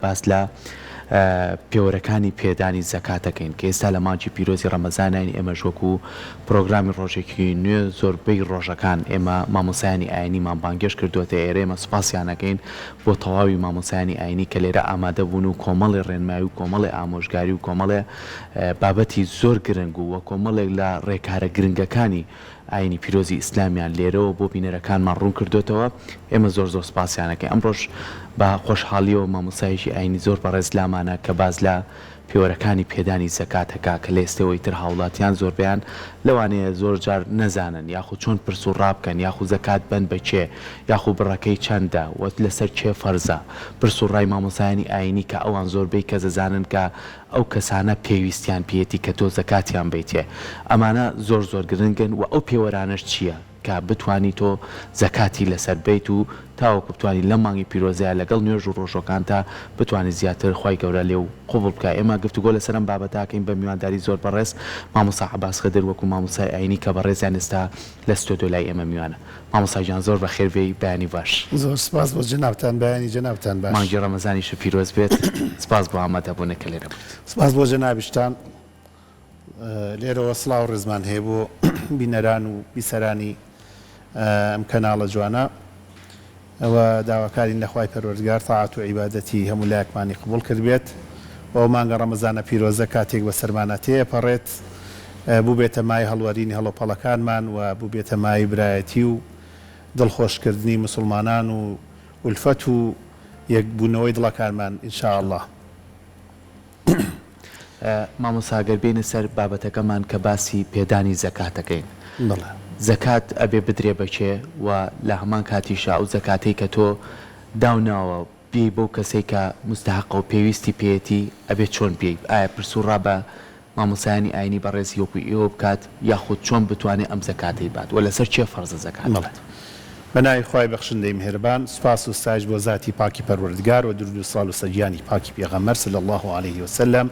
باس لە پێوەرەکانی پێدانی زەکاتەکەین کە ئێستا لە ماچی پیرۆزی ڕەمەزانانی ئێمەش وەکو پرۆگرامی ڕۆژێکی نوێ زۆربەی ڕۆژەکان ئێمە مامۆسایانی ئاینیمان بانگێش کردوێتە ئێرە ئێمە سوپاسیانەکەین بۆ تەواوی مامۆسایانی ئاینی کە لێرە ئامادە بوون و کۆمەڵی ڕێنمایی و کۆمەڵی ئامۆژگاری و کۆمەڵێ بابەتی زۆر گرنگ و وە کۆمەڵێک لە ڕێکارە گرنگەکانی ئاینی پیرۆزی ئیسلامیان لێرەوە بۆ بینەرەکانمان ڕوون کردوێتەوە ئێمە زۆر سوپاسیانەکەی ئەمڕۆژ بە خۆشحاڵیەوە مامۆسایشی ئاینی زۆر بەڕێز لامانە کە باز لە پیوەرەکانی پێدانی زەکاتەکە کە لە ئێستەوەی تر هاوڵاتیان زۆربیان لەوانەیە زۆر جار نەزانن یاخود چۆن پرس و ڕابکەن یاخود زەکات بند بە چێ یاخود بڕەکەی چەندە وەت لەسەر چێ فەرزە پرس و ڕای مامۆسایانی ئاینی کە ئەوان زۆربەی کە دەزانن کە ئەو کەسانە پێویستیان پێێتی کە تۆ زەکاتیان بیتێ ئەمانە زۆر گرنگن و ئەو پێوەرانش چییە کە بتانی تۆ زەکاتی لەسەر بیت و تاوەکو بتوانانی لە مانگی پیرۆزەیە لەگەڵ نوێژ و ڕۆژەکان تا بتوانانی زیاتر خی گەورە لێ و قوبڵ بکە ئێمە گفتوگۆ لەسەرم بابەتاکەین بە میوانداری زۆر بەڕێز مامۆستا عەباس خدر وەکو مامۆسای ئاینی کە بەڕێزیان ئێستا لە ستۆدیۆ لای ئێمە میوانە مامۆستاجان زۆر بەخێربێی بەیانی باش زۆر سپاس بۆ جنابتان بەیانی جنابتان باش مانگی ڕەمەزانیش پیرۆز بێت سپاس بۆ ئامادەبوونەکە لێرە بێت سپاس بۆ جنابیشتان لێرەوە سڵاو و ڕێزمان هەیە بۆ بینەران و بیسەرانی ئەم کەناڵە جوانە ئەوە داواکارین لەخوای پەروەردگار تاعات و عیبادەتی هەموو لایەکمانی قبوڵ کرد بێت بۆ مانگە ڕەمەزانە پیرۆزە کاتێک بە سەرمانە تێپەڕێت بوو بێتە مای هەڵوەرینی هەڵۆپەڵەکانمان و بوو بێتە مای برایەتی و دڵخۆشکردنی مسلمانان و ئولفەت و یەکبوونەوەی دڵەکانمان ئینشاء الله. مامۆساگەر بێنە سەر بابەتەکەمان کە باسی پێدانی زەکاتەکەین. زەکات ئەبێ بدرێ بەچێ و لە هەمان کاتیشا ئەو زەکاتەی کە تۆ داوناوە بێ بۆ کەسێک کە مستحق و پێویستی پێێتی ئەبێ چۆن بێ ئایا پرسوڕا بە مامۆسایانی ئاینی بەڕێزی وەکو ئێوە بکات یاخود چۆن بتوانێت ئەم زەکاتی بات و لەسەر چێ فەرزە زەکات بەناوی خوای بەخشندەی میهرەبان سوپاس و ستایش بۆ ذاتی پاکی پەروەردگار و درود و ساڵ و سەجیانی پاکی پێغەمبەر صلی الله علیه وسلم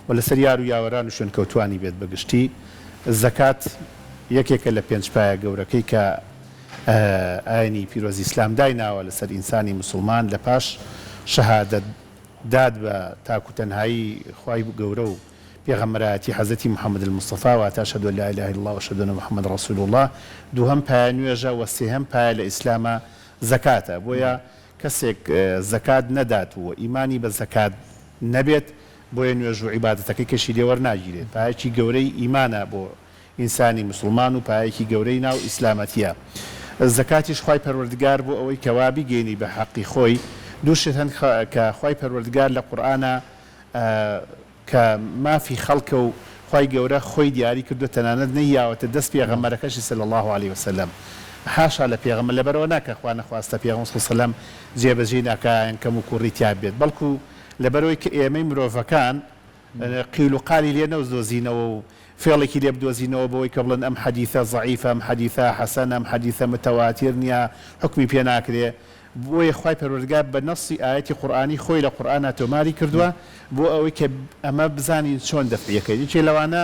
و لەسەر یار و یاوەران و شوێنکەوتوانی بێت بەگشتی. زەکات یەکێکە لە پێنجپایە گەورەکەی کە ئاینی پیرۆزی ئیسلام دایناوە لەسەر ئینسانی مسلمان لە پاش شەهادەت داد بە تاکو تەنهایی خوای گەورە و پێغەمبەرایەتی حەزەتی محەممەد المستەفا و تا ئەشهەدو ئەن لا إله إلا الله و ئەشهەدو ئەنە محەممەد ڕەسوول الله. دووهەم پایە نوێژە و سێهەم پایە لە ئیسلامە زەکاتە بۆیە کەسێک زەکات نەدات و ئیمانی بە زەکات نەبێت بۆیە نوێژ و عیبادەتەکەی کەشی لێ وەرناگیرێت. پایەکی گەورەی ئیمانە بۆ ئینسانی مسلمان و پایەکی گەورەی ناو ئیسلامەتیە. زەکاتیش خوای پەروەردگار بۆ ئەوەی کەوابی گەینی بە حەقی خۆی دووشت هەن کە خوای پەروەردگار لە قورئانە کە مافی خەڵکە و خوای گەورە خۆی دیاری کردو تەنانەت نەیاوەتە دەست پێغەمبەرەکەشی صلی الله علیه وسلم حاشا لە پێغەمبەر لەبەرەوە ناکە خوا نەخواستە پێغەمبەر صلی الله علیه وسلم جێبەجێ ناکایان کەم و کوڕی تیا بێت بەڵکو لەبەرەوەی کە ئێمەی مرۆڤەکان قیل و قالی لێ نەوزۆزینەوە و فێڵێکی لێ بدۆزینەوە بەوەی کە بڵێن ئەم حەدیثە ضعیفە ئەم حەدیثە حەسەنە ئەم حەدیثە متەواتر نییە حکمی پێ ناکرێ بۆیە خوای پەروەردگار بە نەسی ئاەتی قورئانی خۆی لە قورئانە تۆماری کردووە بۆ ئەوەی کە ئەمە بزانین چۆن دەفعیەکەی یەکێ لەوانە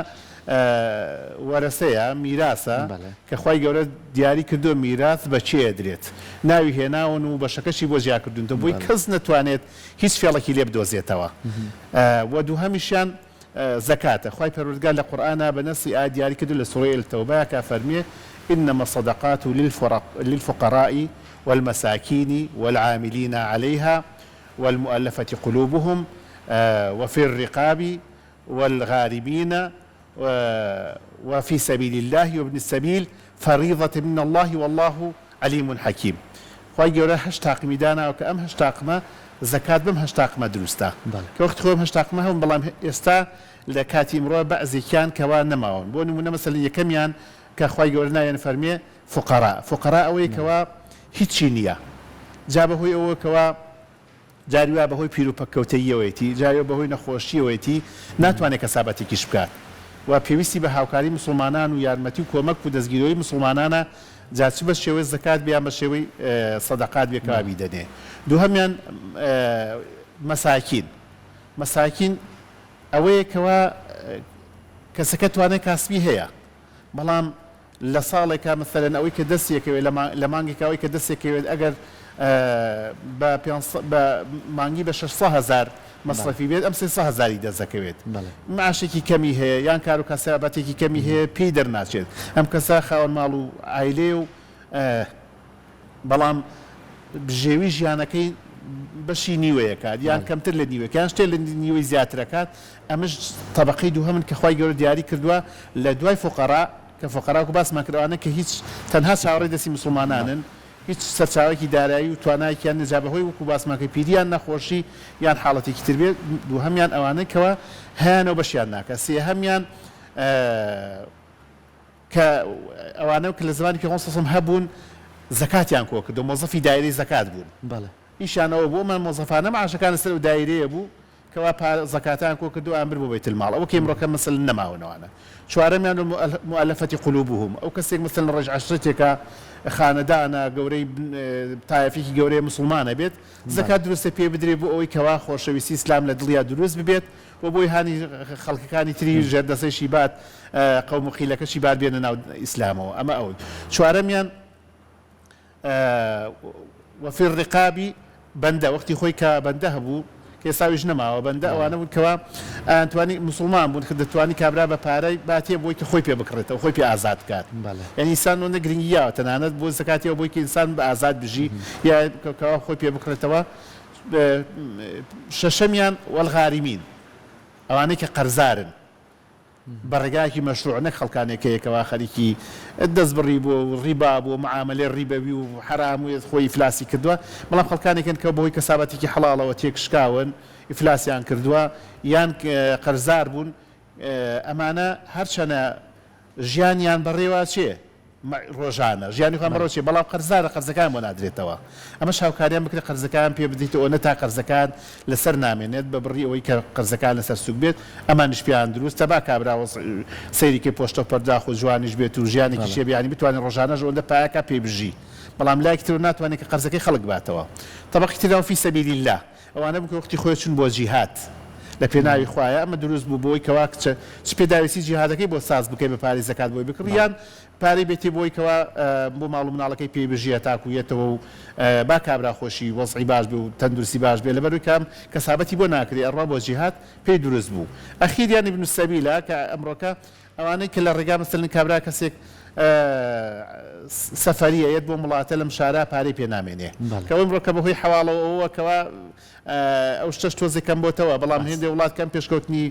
وەرەسەیە میراسە کە خوای گەورە دیاری کردو میراث بە چێ ئەدرێت ناوی هێناون و بەشەکەشی بۆ ژیاکردونەوە بۆی کەس نەتوانێت هیچ فێڵێکی لێ بدۆزێتەوە. و دووهەمیشیان زەکاتە خوای پەروەردگار لە قورئانە بە نەسی ئاەت دیاری کردو لە سوورەی التەوبە کە فەرمێ إنما الصدقات للفقراء والمساكين والعاملين عليها والمؤلفة قلوبهم وفي الرقاب والغارمين وفي سبيل الله وابن السبيل فريضة من الله والله عليم حكيم. خوای گەورە هەشت تاقمی داناوە کە ئەم هەشت تاقمە زەکات بەم هەشت تاقمە دروستە کە وەختی خۆم هەشت تاقمە هەم بەڵام ئێستا لە کاتی مرۆ بەعزێکیان کەوا نەماون بۆ نمونە مەسەڵەن یەکەمیان کە خوای گەورە نایەن فەرمێ فقەرا ئەوەی کەوا هیچی نییە جا بەهۆی ئەوە کەوا جاری وا بەهۆی پیرۆپەکەوتەییەوەیەتی جاری بەهۆی نەخۆشیەوەیەتی ناتوانێت کەسابەتێکیش بکات و پێویستی بە هاوکاری مسلمانان و یارمەتی و کۆمەک و دەستگیرۆی مسلمانانە جاچی بە شێوەی زەکات بیان بە شێوەی سەدەقات بێکەوابی دەنێ. دووهەمیان مەساکین ئەوەیە کەوا کەسەکە توانێت کاسبی هەیە بەڵام لە ساڵێکا مثلەن ئەوەی کە دەستێکەوێت لە مانگێک ئەوەی کە دەستێکەوێت ئەگەر بە مانگی بە 600,000 مەصرفی بێت ئەم 300,000 دەزەکەوێت معاشێکی کەمی هەیە یان کار و کەسابەتێکی کەمی هەیە پێی دەرناچێت ئەم کەسا خاوەن ماڵ و ئایلێ و بەڵام بژێوی ژیانەکەی بەشی نیوەیەکات یان کەمتر لە نیوەکان شتێ لە نیوەی زیاترەکات ئەمەش تەبقەی دووهەمن کە خوای گەورە دیاری کردووە لە دوای فقەرا کە فقەرا و باسمان کردوانە کە هیچ تەنها چاوەڕێی دەستی مسلمانانن هیچ سەرچاوێکی دارایی و توانایەکیان نەجابەهۆی وەکو باسماکە پیریان نەخۆشی یان حاڵەتێکی تر بێت دووهەمیان ئەوانەی کەوە هەیەنەوە بەشیان ناکە سێهەمیان کە ئەوانە کە لە زمانی پێغەمبەر سەڵسەڵەم هەبوون زەکاتیان کۆ کردو مۆزەفی دایرەی زەکات بوون ئیشانەوە بۆ من مۆزەفانە معاشەکان لەسەر و دایرەیە بوو کەوا زەکاتیان کۆ کردو ئەمر بۆ بەیت الماڵ ئەوە کە ئێمڕۆکە مەسەل نەماونەوانە چوارەمیان مؤلفەتی قلوبهم ئەو کەسێک مەسەل ڕێژ عەشرەتێکە خانەدانە گەورەی تایەفێکی گەورەی مسلمانە بێت زەکات دروستە پێ بدرێ بۆ ئەوەی کەوا خۆشەویستی ئیسلام لە دڵیا دروست ببێت و بۆی هانی خەڵکەکانی تری ژێردەسەی بات قەوم و قیلەکەشی بار بێنە ناو ئیسلامەوە ئەمە ئەوە چوارەمیان وفي الرقاب بەندە وەختی خۆی کە بەندە هەبوو کە ئێساویش نەماوە بەندە ئەوانە بوون کەوا ئەتوانی مسلمان بوون کە دەتوانی کابرا بە پارەی باتێ بۆی کە خۆی پێ بکڕێتەوە خۆی پێ ئازاد بکات یعنی ئینسان وەندە گرنگیاوە تەنانەت بۆ زەکاتیەوە بۆی کە ئینسان بە ئازاد بژی یا کەوا خۆی پێ بکڕێتەوە شەشەمیان وەلغارمین ئەوانەی کە قەرزارن بەڕێگایەکی مەشروع نەک خەڵکانێکەیەکەوە خەریکی دەست بڕی بۆ ڕیبا بۆ معاملەی ڕیبەوی و حرام و خۆی ئیفلاسی کردووە بەڵام خەڵکانێکن کە بۆی کەسابەتێکی حەڵاڵەوە تێکشکاون ئیفلاسیان کردووە یان قەرزار بوون ئەمانە هەرچەنە ژیانیان بەڕێوە چێ ڕۆژانە ژیانی خۆیان بەڕۆ چێ بەڵام قەرزارە قەرزەکان بۆ نادرێتەوە ئەمە شاوکاریان بکرێت قەرزەکان پێ بدەیتەوە نە تا قەرزەکان لەسەر نامێنێت بە بڕی ئەوەی کە قەرزەکان لەسەر سوک بێت ئەمانش پیان دروستە با کابراوە سەیریکە پۆشتە پەرداخ و جوانیش بێت و ژیانێکی شێبیانی بتوانێت ڕۆژانەش ئەوەندە پایەکە پێ بژی بەڵام لایەکی تر ناتوانێت کە قەرزەکەی خەڵک باتەوە تەبەقی ترەوە فی سەبیلی الله ئەوانە بکە وەختی خۆی چون بۆ جیهاد لە پێناوی خوایە ئەمە دروست بوو بۆی کەوا چ پێداویستی جیهادەکەی بۆ ساز بکەی بە پارەی زەکات بۆی بکڕیان پارەی بێتی بۆی کەوا بۆ ماڵ و مناڵەکەی پێی بژیە تاکوویەتەوە و با کابرا خۆشی وەزعی باش بێ و تەندروستی باش بێ لەبەروی کام کەسابەتی بۆ ناکرێ ئەڕوا بۆ جیهاد پێی دروست بوو ئەخیریان ابن السەبیلە کە ئەمڕۆکە ئەوانەی کە لە ڕێگا مەسەلەن کابرا کەسێک سەفەریە یەت بۆ وڵاتە لەم شارە پارەی پێ نامێنێ کە ئەمڕۆکە بەهۆی حەواڵەوە کەوا ئەو شتەش تۆزێکەم بۆتەوە بەڵام هێندێ وڵات کەم پێشکەوتنی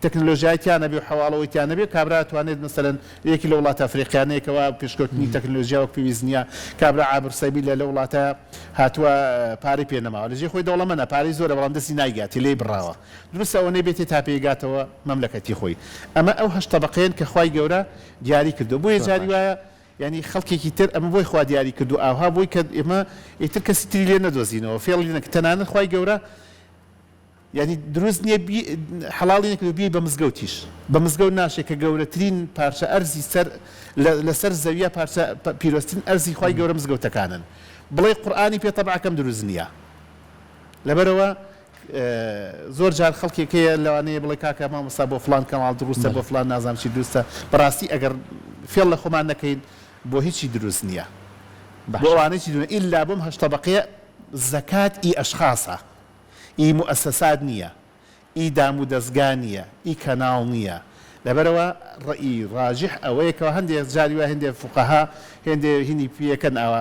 تەکنۆلۆژیایتیانە بێ و حەواڵەوەیتیانە بێ کابرا توانێت مەسەلەن یەکی لە وڵاتە ئەفریقیانەیەکەوە پێشکەوتنی تەکنۆلۆژیاوە پێویست نییە کابرا عابرسەبی لە وڵاتە هاتووە پارەی پێ نەماوە لەژێ خۆی دەوڵەمەنە پارەی زۆرە بەڵام دەستی نایگاتی لێی بڕاوە دروستە ئەوەی بێتێ تا پێگاتەوە مەملەکەتی خۆی ئەمە ئەو هەشت تەبەقەیەن کە خوای گەورە دیاری کردو بۆیە جاری وایە ینی خەڵکێکی تر ئەمە بۆی خوا دیاری کردو ئاها بۆی کە ئێمە ئیتر کەسی تری لێ نەدۆزینەوە فێڵی نەکە تەنانەت خوای گەورە ینی دروست نییە حەڵاڵی نەکردو بێ بە مزگەوتیش بە مزگەوت ناشێت کە گەورەترین پارچە ئەرزی لەسەر زەویە پارچە پیرۆستترین ئەرزی خوای گەورە مزگەوتەکانن بڵێ قورئانی پێ تەبعەکەم دروست نییە لەبەرەوە زۆر جار خەڵکێکەیە لەوانەیە بڵێ کاکە مامۆستا بۆ فڵان کەماڵ دروستە بۆ فڵان نازانم چی دروستە بەڕاستی ئەگەر فێڵ لە خۆمان نەکەین بۆ هیچی دروست نییە بۆ ئەوانەی دوونە ئیلا بۆم هەشت تەبەقەیە زەکات ئی ئەشخاصە ئی مؤسسات نییە ئی دام و دەستگا نییە ئی کەناڵ نییە لەبەرەوە ڕئی ڕاجح ئەوەیەکەوە هەندێک جاری وە هەندێک فوقەها هێندێک هینی پێکەن ئەوە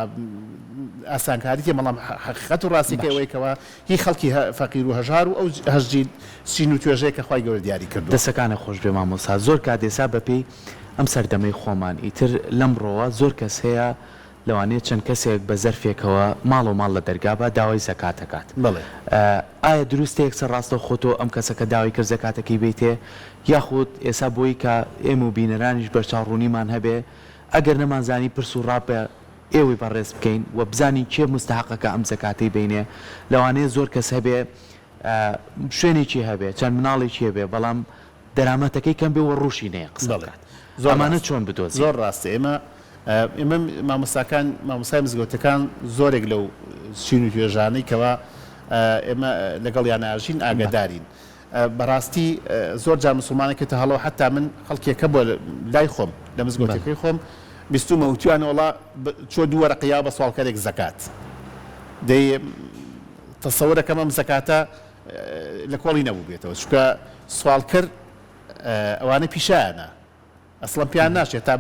ئاسانکاریکە بەڵام حەقیقەت و ڕاستیکە ئەوەیەکەوە هی خەڵکی فەقیر و هەژار و ئەو هەژی سین و توێژەیە کە خوای گەورە دیاری کردو دەسەکانە خۆش بێ مامۆستا زۆر کاتێسا بەپێی ئەم سەردەمەی خۆمان ئیتر لەمڕۆوە زۆر کەس هەیە لەوانەیە چەند کەسێک بە زەرفێکەوە ماڵ و ماڵ لە دەرگابە داوای زەکاتەکات ئایا دروستەیەک سەر ڕاستە خۆتۆ ئەم کەسەکە داوای کرد زەکاتەکەی بیتێ یاخود ئێستا بۆی کە ئێمە و بینەرانیش بەرچاوڕوونیمان هەبێ ئەگەر نەمانزانی پرس و ڕاپە ئێوەی بەڕێز بکەین و بزانین کێ مستحقەکە ئەم زەکاتەی بینێ لەوانەیە زۆر کەس هەبێ شوێنێکی هەبێ چەند مناڵێکی هەبێ بەڵام دەرامەتەکەی کەم بێ و ڕوشی نەیە قسەکات ئەمانە چۆن بدۆزین زۆر ڕاستە ئێمە مامۆستاکان مامۆستای مزگەوتەکان زۆرێک لەو چین و توێژانەی کەوا ئێمە لەگەڵ یاناژین ئاگادارین بەڕاستی زۆر جار مسلمانێکێتە هەڵەوە حتا من خەڵکێکە بۆ لای خۆم لە مزگەوتەکەی خۆم بیستومە وتیانەوەڵا چۆ دووەرە قیا بە سوالکەرێک زەکات دەی تەسەورەکەم ئەم زەکاتە لە کۆڵی نەبوو بێتەوە چکە سوالکرد ئەوانە پیشانە ئەسڵم پیان ناشێت تا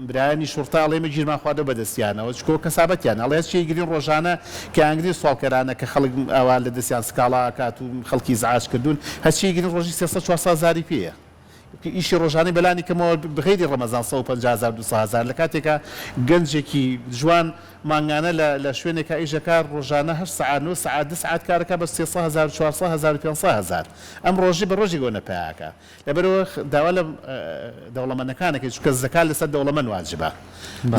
برایانی شورتاڵێ مە گیرمان خواردە بەدەستیانەوە چکۆ کەسابەتیان ئەڵێ چی گرین ڕۆژانە کە ئەنگری سوالکەرانە کە خەڵک ئەوان لە دەستیان سکاڵا کات و خەڵکی زعاش کردوون هەچی گرین ڕۆژی 400 زاری پێیە ئیشی ڕۆژانەی بەلانی کەمەوە بغیری ڕەمەزان 150,000 لە کاتێکە گەنجێکی جوان مانگانە لە شوێنێکە ئیژەکار ڕۆژانە 8 ساعات 9 ساعات 10 ساعات کارەکە بە 300,000 400,000 500,000 ئەم ڕۆژی بە ڕۆژی گۆنە پێیاکە لەبەرەوە داوا لە دەوڵەمەندەکانێکی چکە زەکات لەسەر دەوڵەمەند واجبە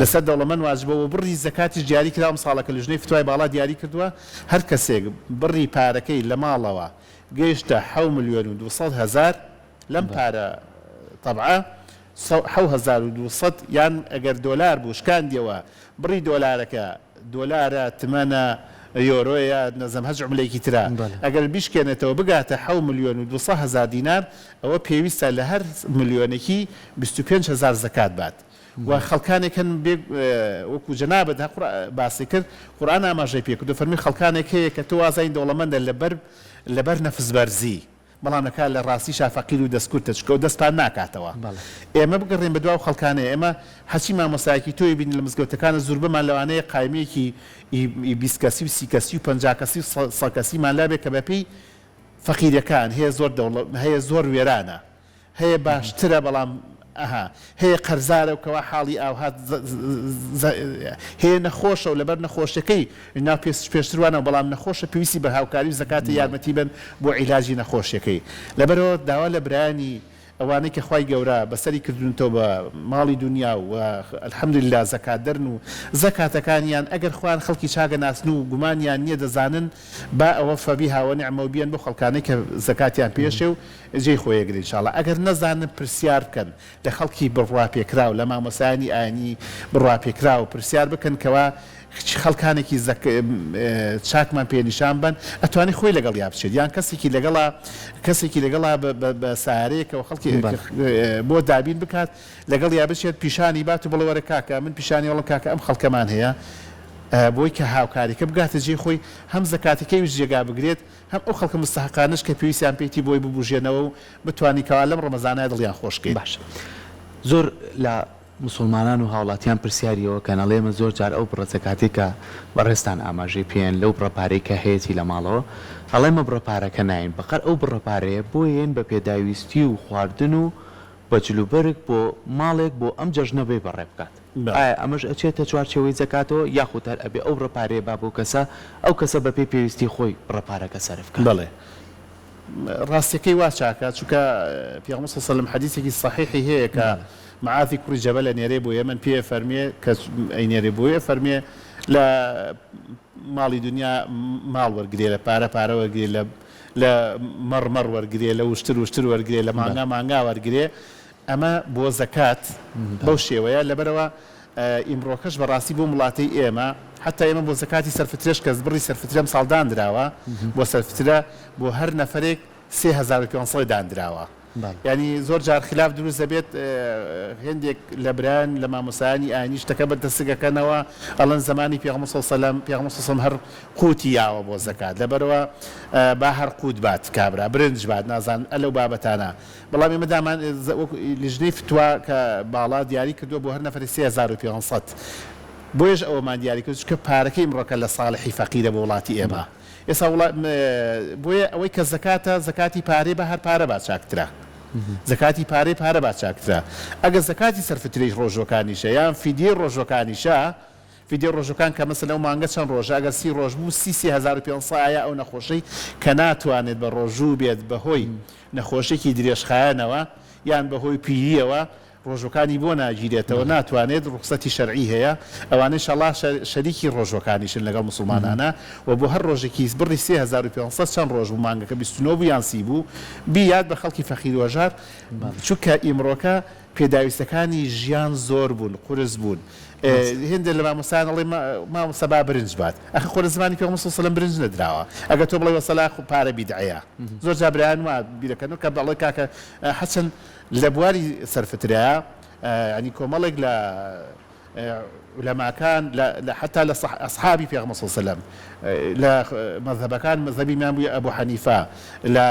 لەسەر دەوڵەمەند واجبەوە بڕی زەکاتی دیاری کرا ئەم ساڵەکە لە ژنەی فتوای باڵا دیاری کردووە هەر کەسێک بڕی پارەکەی لە ماڵەوە گەیشتە 7,200,000 لەم پارە طبعا 7,200 یان ئەگەر دۆلار بوو شکاندیەوە بڕی دۆلارەکە دۆلارە تمەنە یۆرۆیە نەزەم هەز عملەیەکی ترا ئەگەر بیشکێنێتەوە بگاتە 7,200,000 دینار ئەوە پێویستە لە هەر ملیۆنێکی 25,000 زەکات بات و خەڵکانێکن وەکو جەنابەت باسی کرد قورئان ئاماژەی پێکردو فەرمی خەڵکانێک هەیە کە تۆ وازای دەوڵەمەندە لەبەر نەفزبەرزی بەڵامەکە لە ڕاستی شافەقیر و دەستکورتە چکە و دەستپان ناکاتەوە ئێمە بگەڕێن بە دواو خەڵکانەیە ئێمە هەچی مامۆسایەکی تۆی بین لە مزگەوتەکانە زۆر بمان لەوانەیە قایمەیەکی 20 کەسی و 30 کەسی و 50 کەسی و 100 کەسیمان لابێت کە بەپێی فەقیرەکان هەیە زۆر وێرانە هەیە باشترە بەڵام هەیە قەرزارە و کەوا حاڵی ئاوهات هەیە نەخۆشە و لەبەر نەخۆشەکەی ناو پێشتروانە بەڵام نەخۆشە پێویستی بە هاوکاری زەکاتی یارمەتی بن بۆ عیلاجی نەخۆشیەکەی لەبەرەوە داوا لە برایانی ئەوانەی کە خوای گەورە بەسەری کردوونەوە بە ماڵی دنیا و الحەمدوللا زەکات دەرن و زەکاتەکانیان ئەگەر خوان خەڵکی چاگە ناسن و گومانیان نییە دەزانن با ئەوە فەبی هاوە نعمە بیان بۆ خەڵکانەی کە زەکاتیان پێشێ و جێی خۆیەگرن ئینشاءڵڵا ئەگەر نەزانن پرسیار بکەن لە خەڵکی بڕواپێکرا و لە مامۆسایانی ئاینی بڕواپێکرا و پرسیار بکەن کەوا خەڵکانێکی چاکمان پێنیشان بن ئەتوانی خۆی لەگەڵ یا بچێت یان کەسێکی لەگەڵا بە سارەیەکەوە خەڵکی بۆ دابین بکات لەگەڵ یا بچێت پیشانی بات و بڵێ وەرە کاکە من پیشانی وەڵم کاکە ئەم خەڵکەمان هەیە بۆی کە هاوکاریکە بگاتە جێ خۆی هەم زەکاتەکەی وش جێگا بگرێت هەم ئەو خەڵکە مستحقانش کە پێویستیان پێیتی بۆی ببوژێنەوە و بتوانی کەوا لەم ڕەمەزانای دڵیان خۆشکەی باش زۆر لە مسلمانان و هاوڵاتیان پرسیاریەوە کەنەڵێمە زۆر جار ئەو بڕەچەکاتی کە بەڕێستان ئاماژەی پێیان لەو بڕەپارەی کە هەیەی لە ماڵەوە هەڵێمە بڕەپارەکە ناین بەقەر ئەو بڕەپارەیە بۆیەن بە پێداویستی و خواردن و بەجلوبەرگ بۆ ماڵێک بۆ ئەم جەژنەبەی بەڕێ بکات ئایا ئەمەش ئەچێتە چوارچەوەی زەکاتەوە یاخود هەر ئەبێ ئەو بڕەپارەیە با بۆ کەسە ئەو کەسە بە پێی پێویستی خۆی بڕەپارەکە سەرف بکات بڵێ ڕاستیەکەی وا چاکە چونکە پێغەمبەر صلی الله علیه و سلم حەدیثێکی صحیحی هەیە کە معاذی کوڕی جەبەل ئەنێرێ بۆ ئێمە پێ فەرمێ کە ئەینێرێ بۆیە فەرمێ لە ماڵی دنیا ماڵ وەرگێ لە پارە وەرگێ لە مەڕمەڕ وەرگێ لە وشتر وەرگێ لە مانگا وەرگێ ئەمە بۆ زەکات بەو شێوەیە لەبەرەوە ئیمڕۆکەش بەڕاستی بۆ وڵاتەی ئێمە حتا ئێمە بۆ زەکاتی سەرفترێش کەس بڕی سەرفترەم ساڵدان درراوە بۆ سەرفترە بۆ هەر نەفرێک 3,500 دانراوە ینی زۆر جار خلاف دروست دەبێت هێندێک لە بران لە مامۆسایانی ئاینی شتەکە بە دەستگەکەنەوە ئەڵەن زمانی پێغەمبەر صلی الله علیه و سلم هەر قوتی یاوە بۆ زەکات لەبەرەوە با هەر قوت بات کابرا برنج بات نازان ئەلەو بابەتانە بەڵام ئێمە دامان لیژنەی فتوا کە باڵا دیاری کردووە بۆ هەر نەفری 3,500 بۆیش ئەوەمان دیاری کرد چکە پارەکەی ئیمڕۆکە لە ساڵحی فەقیرە بۆ وڵاتی ئێمە ئێستا بۆیە ئەوەی کە زەکاتی پارەی بە هەر پارە با چاکترە زەکاتی پارەی با چاکترە ئەگەر زەکاتی سەرفترەی ڕۆژۆکانیشە یان فیدیە ڕۆژۆکانیشە فیدیە ڕۆژەکان کە مەسەلەن ئەو مانگە چەند ڕۆژە ئەگەر 30 ڕۆژ بوو 3,500 ئایا ئەو نەخۆشەی کە ناتوانێت بە ڕۆژوو بێت بەهۆی نەخۆشێکی درێژخایەنەوە یان بەهۆی پیریەوە ڕۆژەکانی بۆ ناگیرێتەوە ناتوانێت ڕوخسەتی شەرعی هەیە ئەوانەی ئینشاءڵڵا شەریکی ڕۆژەکانیشن لەگەڵ مسلمانانە و بۆ هەر ڕۆژێکی بڕی 3,500 چەند ڕۆژ بوو مانگەکە 29 بوو یان 30 بوو بیاد بە خەڵکی فەقیر وەژار چونکە ئیمڕۆکە پێداویستەکانی ژیان زۆر بوون قورس بوون هێندە لە مامۆسایان ئەڵێ مامۆستا با برنج بات ئەخە خۆ لە زمانی پێغەمبەر صلی الله علیه و سلم برنج نەدراوە ئەگەر تۆ بڵێ وەسەلا پارە بیدعەیە زۆر جا برایان وا بیرەکەن کە بەڵێ کاکە حەسەن لە بواری سەرفترەیە يعني کۆمەڵێک لە ماکان حتا لە ئەصحابی پێغەمبەر صلی الله علیه و سلم لە مەذهبەکان مەذهبی مام بووە ئەبو حەنیفە لە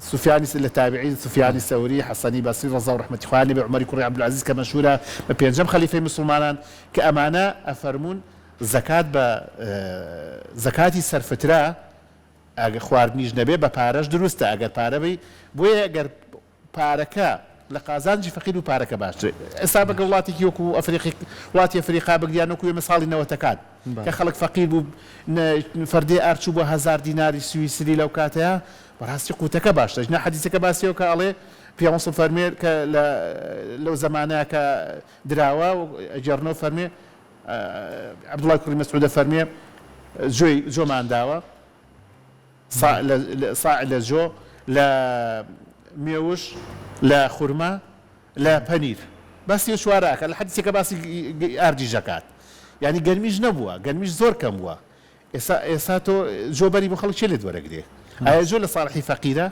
سفیانی لە تابعین سفیانی سەوری حەسەنی بەسری ڕەزا و ڕەحمەتی خوا لێبێ عومەری کوڕی عەبدولعەزیز کە مەشهورە بە پێنجەم خەلیفەی مسلمانان کە ئەمانە ئەفەرمون زەکات بە زەکاتی سەرفترا ئەگە خواردنیش نەبێ بە پارەش دروستە ئەگەر پارە بی بۆیە ئەگەر پارەکە لە قازانجی فەقیر و پارەکە باشتر ئێستا بەگە وڵاتێکی وەکو ئەفریقی وڵاتی ئەفریقا بگریان وەکو ئێمە ساڵی نەوەتەکان کە خەڵک فەقیر بوو فەردەی ئارچوو بۆ 1000 دیناری سویسری لەو کاتەیە بەڕاستی قوتەکە باشتر ژنە حەدیثەکە باسیەوە کە ئەڵێ پیامبەر فەرمێ کە لەو زەمانەیە کە دراوە ئەجێڕنەوە فەرمێ عەبدوڵای کوڕی مەسعودە فەرمێ جۆمان داوە ساع لە جۆ لە مێوش لە خورما لە پەنیر باسی شوارەکە لە حەدیثێکە باسی ئاردی ژەکات یعنی گەرمیش نەبووە گەرمیش زۆر کەم بووە ئێستا تۆ جۆبەری بۆ خەڵک چێ لێت وەرەگرێ ئایا جۆ لە ساڵحی فەقیرە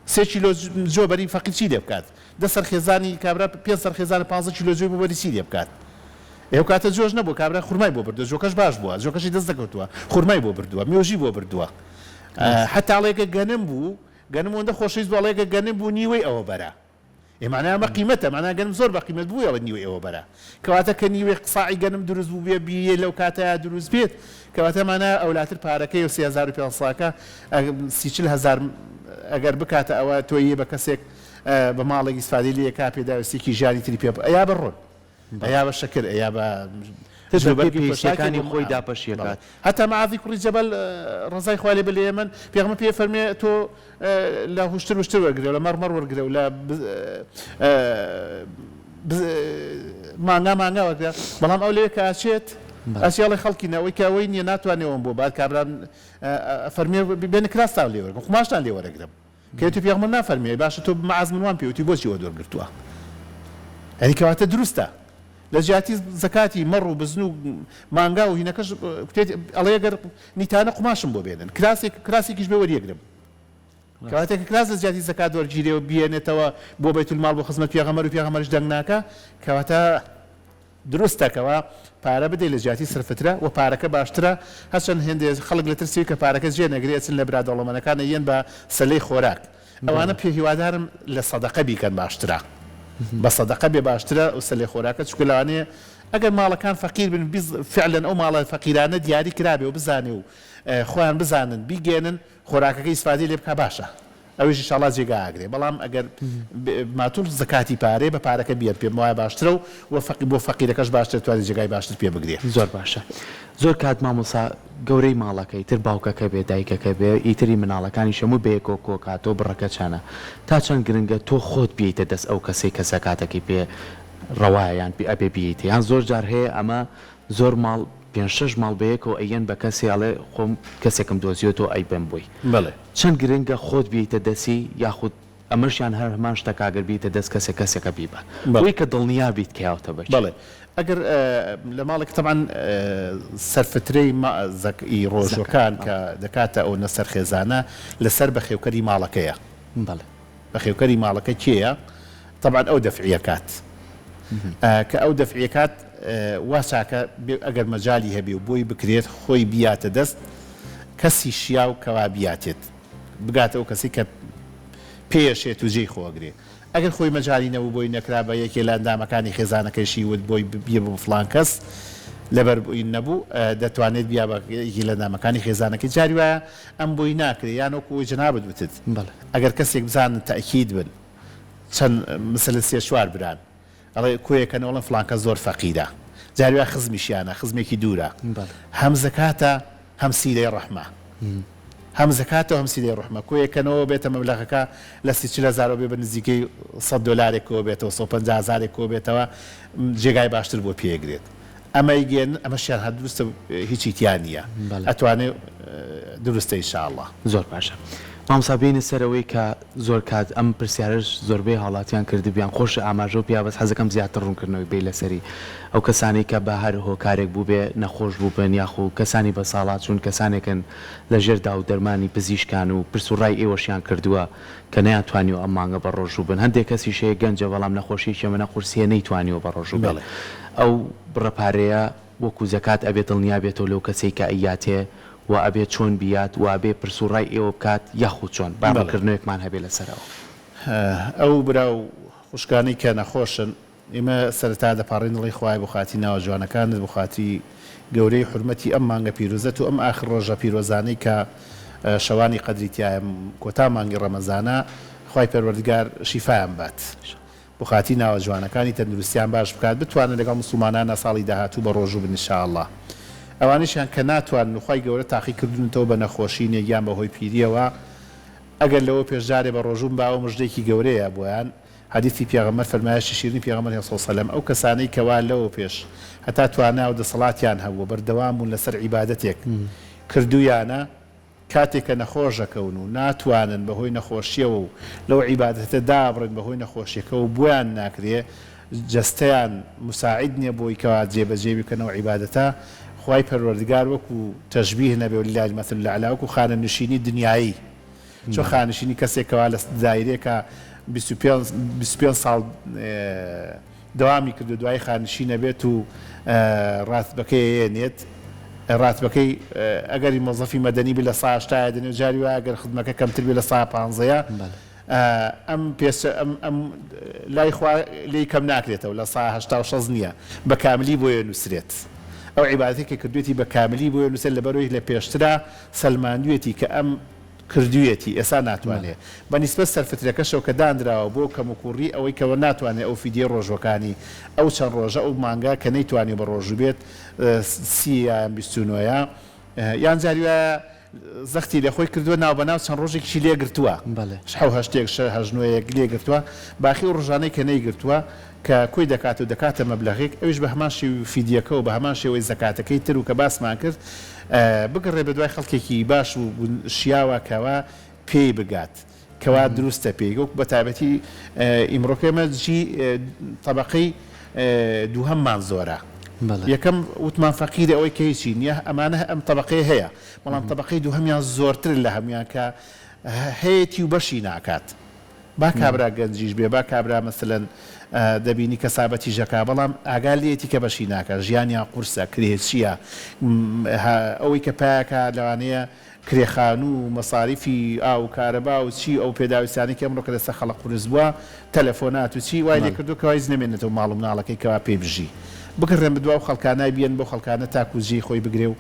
3 کیلۆ جۆبەری فەقیر چی لێ بکات 10 سەرخێزانی کابرا 5 سەرخێزان 15 کیلۆ جۆی بۆ بەری چی لێ بکات ئێوە کاتە جۆش نەبوو کابرا خوڕمای بۆ بردووە جۆکەش باش بووە جۆکەشی دەست دەکەوتووە خوڕمای بۆ بردووە مێژی بۆ بردووە حتاڵێکە گەنم بوو گەنم ئەوەندە خۆشەویست بەڵێکە گەنم بوو نیوەی ئەوە بەرە ئێمانە ئەمە قیمەتە مانای گەنم زۆر بە قیمەت بووی ئەوە نیوەی ئەوە بەرە کەواتە کە نیوەی قساعی گەنم دروست بوو بێ بیە لەو کاتەیە دروست بێت کەواتە مانە ئەولاتر پارەکەی و 3500کە 30000 ئەگەر بکاتە ئەوە تۆیە بە کەسێک بە ماڵێکی سفادی لێ کا پێداویستێکی ژانی تری پێ ئەیا بڕۆن ئەیا بە شەکر ئەیا بە پێشەکانی خۆی داپەشیەکات هەتا معاذی کوڕی جەبەل ڕزای خوا لێ بێ لە ئێمن پێغەمبەر پێ فەرمێ تۆ لە هوشتر وەرگرە لە مەڕمەڕ وەرگرە و لە مانگا وەرگرە بەڵام ئەو لێ کە ئاچێت ئەسیاڵی خەڵکی نەوەی کەوەی نییە ناتوانێەوەم بۆ بعد کابران فەرمێ بێنە کراستا لێ وەرگم خماشتان لێ وەرەگرم کە تو پێغەمبەر نافەرمێ باشە تۆ معاذ منوان پێوتی بۆچی وە دۆرگرتووە ئەنی کەواتە دروستە لە جیاتی زەکاتی مەڕ و بزن و مانگا و هینەکەش ئەڵێ گەر نیتانە قماشم بۆ بێنن کراسێکیش بێ وەریەگرم کەواتێککە کراس لە جیاتی زەکات وەرگیرێ و بێنێتەوە بۆ بەیت المال بۆ خزمەت پێغەمبەر و پێغەمبەریش دەنگ ناکە کەواتە دروستەکەوە پارە بدەیت لە جیاتی سرفترە و پارەکە باشترە هەرچەند هێندێک خەڵک لە ترسی کە پارەکە جێ نەگرێت چن لە برادەوڵەمەنەکانە یەن بە سەلەی خۆراک ئەوانە پێ هیوادارم لە سەدەقە بیکەن باشترە بە سەدەقە بێ باشترە و سەلەی خۆراکە چکە لەوانەیە ئەگەر ماڵەکان فەقیر بن فعلەن ئەو ماڵە فەقیرانە دیاری کرابێ و بزانێ و خۆیان بزانن بیگێنن خۆراکەکەی ئیسفادەی لێ بکە باشە ئەویش ئینشاڵڵا جێگا ئاگرێ بەڵام ئەگەر ماتوور زەکاتی پارێ بە پارەکە بیێت پێم وایە باشترە و بۆ فەقیرەکەش باشتر توانێت جێگای باشتر پێ بگرێ زۆر باشە زۆر کات مامۆسا گەورەی ماڵەکەی تر باوکەکە بێ دایکەکە بێ ئیتری مناڵەکانی شەموو بەیەکۆ کۆکاتۆ بڕەکە چانە تا چەند گرنگە تۆ خۆت بیتە دەست ئەو کەسەی کە زەکاتێکی پێ ڕەوایان ئەبێ بیتە یان زۆر جار هەیە ئەمە زۆر ماڵ 5-6 ماڵ بەیەکەوە ئەیەن بە کەسی ئەڵێ خۆم کەسێکم دۆزیۆتەوە ئەی بم بووی چەند گرنگە خۆت بیتە دەسی یاخود ئەمەشیان هەر هەمان شتە کاگەر بیتە دەست کەسێکە بیبە بۆی کە دڵنیا بیت کەیاوتە بەش بڵێ ئەگەر لە ماڵێک تەمان سەرفترەی ڕۆژەکان کە دەکاتە ئەو نەسەر خێزانە لەسەر بەخێوکەری ماڵەکەیە بەخێوکەری ماڵەکە کێیە طبعا ئەو دەفعیەکات کە ئەو دەفعیەکات واساکە ئەگەر مەجای هەبێ و بۆی بکرێت خۆی بیاتە دەست کەسی شیا و کەوا بیاتێت بگاتە ئەو کەسی کە پێشێت و جێی خۆگرێ ئەگەر خۆی مەجای نەبوو بۆی نەکرا بە یەکێ لە ئەندامەکانی خێزانەکەشی وت بۆی بیە بۆ فڵان کەس لەبەر بووی نەبوو دەتوانێت بیا بەیەکی لە ئەندامەکانی خێزانەکەی جاری وایە ئەم بۆی ناکرێ یان وەکو جەنابەت وتت ئەگەر کەسێک بزانن تەئکید بن چەند مثلەن 3-4 بران ئەڵێ کۆیەکەنەوەڵە فڵانکە زۆر فەقیرە جاری وایە خزمیشیانە خزمێکی دوورە هەم زەکاتە هەم سیرەی ڕەحمە هەم زەکاتەوە هەم سیرەی ڕەحمە کۆیەکەنەوە بێتە مەبلەغەکە لە 30,000 بێ بە نزیکەی $100 بێتەوە 150,000 بێتەوە جێگای باشتر بۆ پێگرێت ئەمەی گێن ئەمەشیان هەر دروستە هیچی تیان نییە ئەتوانێت دروستە ئینشاءڵڵا زۆر باشە مامسابینی سەرەوەی کە زۆر کات ئەم پرسیارش زۆربەی هاڵاتیان کردبیان خۆش ئاماژە و پیا بەس حەزەکەم زیاتر ڕوونکردنەوەی بێ لەسەری ئەو کەسانی کە بە هەر هۆکارێک بوو بێ نەخۆش بوو بن یاخو کەسانی بە ساڵات چون کەسانێکن لە ژێردا و دەرمانی پزیشکان و پرسوڕای ئێوەشیان کردووە کە نەیانتوانیوە ئەم مانگە بە ڕۆژوو بن هەندێک کەسی شەیە گەنجە بەڵام نەخۆشی منە قورسیە نەیتوانیوە بە ڕۆژوو بێت ئەو بڕەپارەیە وەکو زەکات ئەبێت دڵنیا بێتەوە لەو کەسێک کە ئەیاتێ و ئەبێت چۆن بیات و ئەبێ پرسوڕای ئێوە بکات یاخود چۆن باڕکردنەوەیەکمان هەبێ لەسەرەوە ئەو برا و خوشکانی کە نەخۆشن ئێمە سەرەتا دەپاڕین دڵی خوای بخاتی ناوە جوانەکانت بخاتی گەورەی حرمەتی ئەم مانگە پیرۆزەت و ئەم ئاخر ڕۆژە پیرۆزانەی کە شەوانی قەدریتیایە کۆتا مانگی ڕەمەزانە خوای پەروەردگار شیفایان بات بخاتی ناوە جوانەکانی تەندروستیان باش بکات بتوانن لەگەڵ مسلمانانە ساڵی داهاتوو بە ڕۆژوو بن ئینشاءالله ئەوانیشیان کە ناتوانن خوای گەورە تاقیکردنەوە بە نەخۆشی نێگیان بەهۆی پیریەوە ئەگەر لەوە پێشدارێ بە ڕۆژوون باوە مژدەیەکی گەورەیە بۆیان حدیثی پێغەمبەر فەرمایشی شیرینی پێغەمبەر صلی الله علیه و سلم ئەو کەسانەی کەوا لەوە پێش هەتا توانە و دەسەڵاتیان هەبوو بەردەوام بوون لەسەر عیبادەتێک کردویانە کاتێک کە نەخۆش دەکەون و ناتوانن بەهۆی نەخۆشیەوە و لەو عیبادەتە دابڕن بەهۆی نەخۆشیەکە و بۆیان ناکرێ جەستەیان مساعد نییە بۆی کەوا جێبەجێ بکەنەوە عیبادەتە خوای پەروەردگار وەکو تەشبیه نەبێ ولله المەثل الأعلى وەکو خانەنشینی دنیایی چۆ خانشینی کەسێکەوە لە دایرێکە 25 ساڵ دەوامی کردو دوای خانشینە بێت و ڕاتبەکەی نێت ڕاتبەکەی ئەگەری مۆزەفی مەدەنی بێ لە سا 80 دەنێ جاری وایە ئەگەر خزمەکە کەمتر بێ لە سا 15 ئەم لای خوا لی کەم ناکرێتەوە لە سا 86 نییە بە کاملی بۆیە نووسرێت ئەو عیبادەتێکی کردوێتی بە کاملی بۆیە نووسێت لەبەرەوەی لە پێشترا سەلماندوێتی کە ئەم کردوێتی ئێستا ناتوانێت بەنسبەت سەرفترەکەشەوە کە دانراوە بۆ کەموکوڕی ئەوەی کەەوە ناتوانێت ئەو فیدیە ڕۆژەکانی ئەو چەند ڕۆژە ئەو مانگا کە نەیتوانێت بە ڕۆژوو بێت سییان 29 یان جاریوە زەختی لە خۆی کردووە ناوبەناو چەند ڕۆژێکی لێگرتووە هەشتێک هەژنوەیەک لێگرتووە باخی و ڕژانەی کە نەیگرتووە کە کۆی دەکات و دەکاتە مەبلەغێک ئەوش بە هەمان شێوی فیدیەکە و بە هەمان شێوەی زەکاتەکەی تر و کە باسمان کرد بگەڕێ بە دوای خەڵکێکی باش و شیاوە کەوا پێی بگات کەوا دروستە پێی وەک بە تایبەتی ئیمڕۆکەمە جی طبقەی دووهەممان زۆرە یەکەم وتمان فەقیرە ئەوەی کە هیچی نییە ئەمانە ئەم طبقەی هەیە بەڵام طبقەی دووهەمیان زۆرتر لە هەمویان کە هەیەی و بەشی ناکات با کابرا گەنجیش بێ با کابرا مەسەلەن دەبینی کەسابەتی ژەکا بەڵام ئاگال لێتی کە بەشی ناکە ژیانیان قورسە کرێچیە ئەوەی کە پایەکە لەوانەیە کرێخان و مەساریفی ئاو کارەبا و چی ئەو پێداویستانی کە ئەمڕۆ کە لەسەر خەڵق قورس بووە تەلەفۆنات و چی وای لێ کردو کەوای نەمێنێتەوە ماڵ و مناڵەکەی کەوا پێ بژی بگەڕێن بە دواو خەڵکانای بیان بۆ خەڵکانە تاکوزی خۆی بگرێ و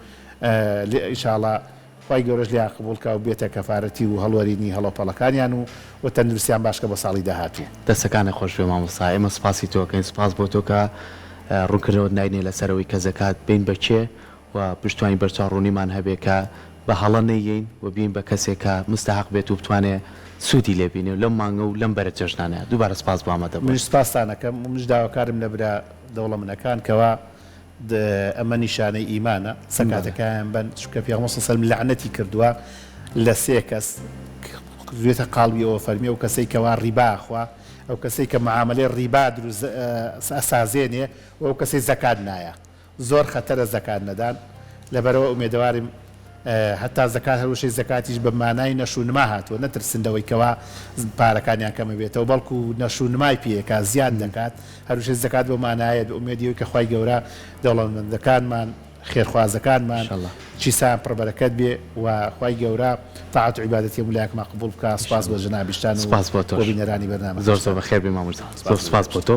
ئینشاءالله خی گەورەش لێ قبولکە و بێتە کەفارەتی و هەڵوەرینی هەڵۆپەڵەکانیان و تەندروستیان باشکە بە ساڵی داهاتوو دەستەکانە خۆش پێ مامۆستا ئێمە سپاسی تۆکەین سپاس بۆ تۆ کە ڕوونکردنەوە ناینێ لەسەرەوەی کە زەکات بین بەچێ و پشتوانی بەرچاوڕوونیمان هەبێ کە بە هەڵە نەیین و بین بە کەسێک کە مستحق بێت و بتوانێت سوودی لێبینێ و لەم مانگە و لەم بەرە جەژنانە دووبارە سپاس بۆ ئامادە بوون. سپاسانەکەم و منش داواکارم لە برا دەوڵەمەنەکان کەوا ئەمە نیشانەی ئیمانە سەکاتەکەیان بن چونکە پێغەمبەر صلی الله علیه و سلم لعنەتی کردووە لە سێ کەس دوێتە قاڵبیەوە فەرمی ئەو کەسەی کەوا ڕیبا خوا ئەو کەسەی کە معاملەی ڕیبا دروست ئەسازێنێ و ئەو کەسەی زەکات نایە زۆر خەتەرە زەکات نەدان لەبەرەوە ئومێدەواریم هەتا زەکات هەروشەی زەکاتیش بە مانای نەشونما هاتووە نەترسندەوەی کەوا پارەکانیان کەمە بێتەوە بەڵکو نەشونمای پێکا زیان دەکات هەروشەی زەکات بۆ مانایەت ئومێدیەوەی کە خوای گەورە دەوڵەمەندەکانمان خێرخوازەکانمان چیسان پڕبەرەکەت بێ و خوای گەورە تاعات و عیبادەتی مولایەکمان قبول بکات. سپاس بۆ جەنابیشتان و سپاس بۆ تۆ بۆ بینەرانی بەرنامە زۆر زۆر بەخێر بێ مامۆستا زۆر سپاس بۆ تۆ.